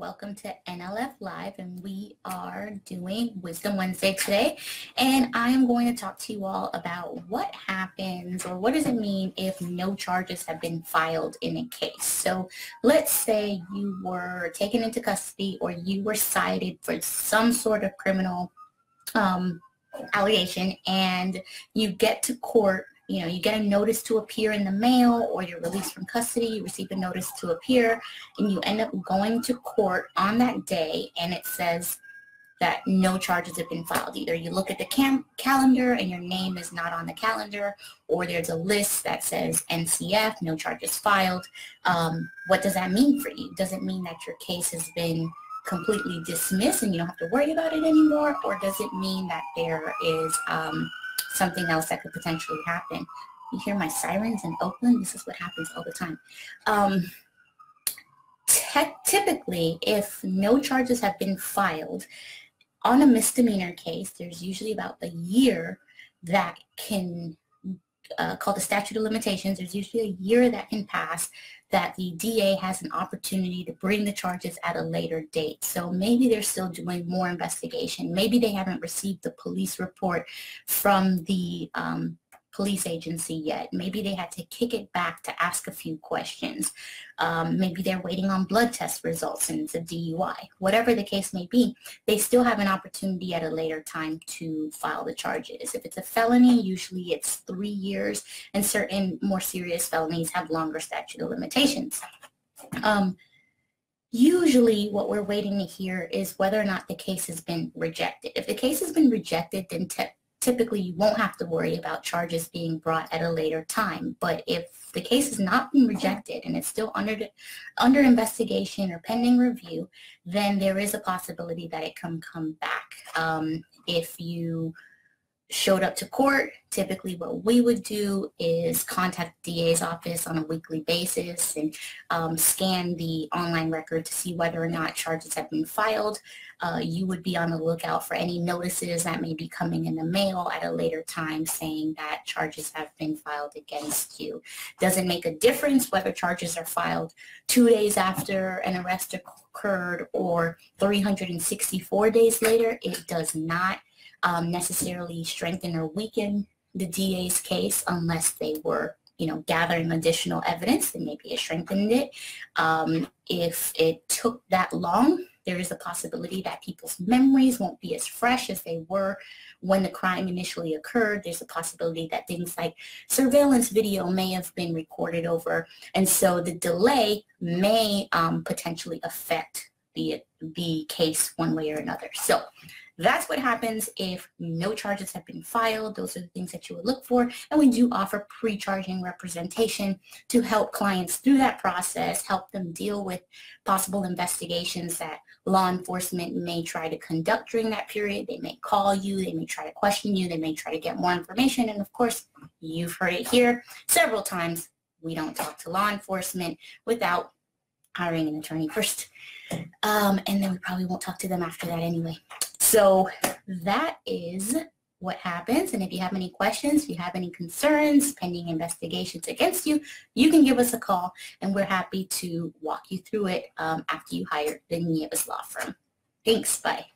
welcome to NLF Live, and we are doing Wisdom Wednesday today, and I'm going to talk to you all about what happens or what does it mean if no charges have been filed in a case. So let's say you were taken into custody or you were cited for some sort of criminal allegation, and you get to court. You get a notice to appear in the mail, or you're released from custody, you receive a notice to appear, and you end up going to court on that day, and it says that no charges have been filed. Either you look at the calendar and your name is not on the calendar, or there's a list that says NCF, no charges filed. What does that mean for you? Does it mean that your case has been completely dismissed and you don't have to worry about it anymore, or does it mean that there is something else that could potentially happen? You hear my sirens in Oakland? This is what happens all the time. Typically, if no charges have been filed on a misdemeanor case, there's usually about a year that can, called the statute of limitations, there's usually a year that can pass that the DA has an opportunity to bring the charges at a later date. So maybe they're still doing more investigation. Maybe they haven't received the police report from the police agency yet. Maybe they had to kick it back to ask a few questions. Maybe they're waiting on blood test results and it's a DUI. Whatever the case may be, they still have an opportunity at a later time to file the charges. If it's a felony, usually it's 3 years, and certain more serious felonies have longer statute of limitations. Usually what we're waiting to hear is whether or not the case has been rejected. If the case has been rejected, then typically you won't have to worry about charges being brought at a later time. But if the case has not been rejected and it's still under investigation or pending review, then there is a possibility that it can come back. If you showed up to court, typically what we would do is contact the DA's office on a weekly basis and scan the online record to see whether or not charges have been filed. You would be on the lookout for any notices that may be coming in the mail at a later time saying that charges have been filed against you. Doesn't make a difference whether charges are filed 2 days after an arrest occurred or 364 days later. It does not necessarily strengthen or weaken the DA's case unless they were, gathering additional evidence, then maybe it strengthened it. If it took that long, there is a possibility that people's memories won't be as fresh as they were when the crime initially occurred. There's a possibility that things like surveillance video may have been recorded over, and so the delay may potentially affect the case one way or another. So that's what happens if no charges have been filed. Those are the things that you would look for. And we do offer pre-charging representation to help clients through that process, help them deal with possible investigations that law enforcement may try to conduct during that period. They may call you, they may try to question you, they may try to get more information. And of course, you've heard it here several times, we don't talk to law enforcement without hiring an attorney first. And then we probably won't talk to them after that anyway. So that is what happens. And if you have any questions, if you have any concerns, pending investigations against you, you can give us a call and we're happy to walk you through it after you hire the Nieves Law Firm. Thanks. Bye.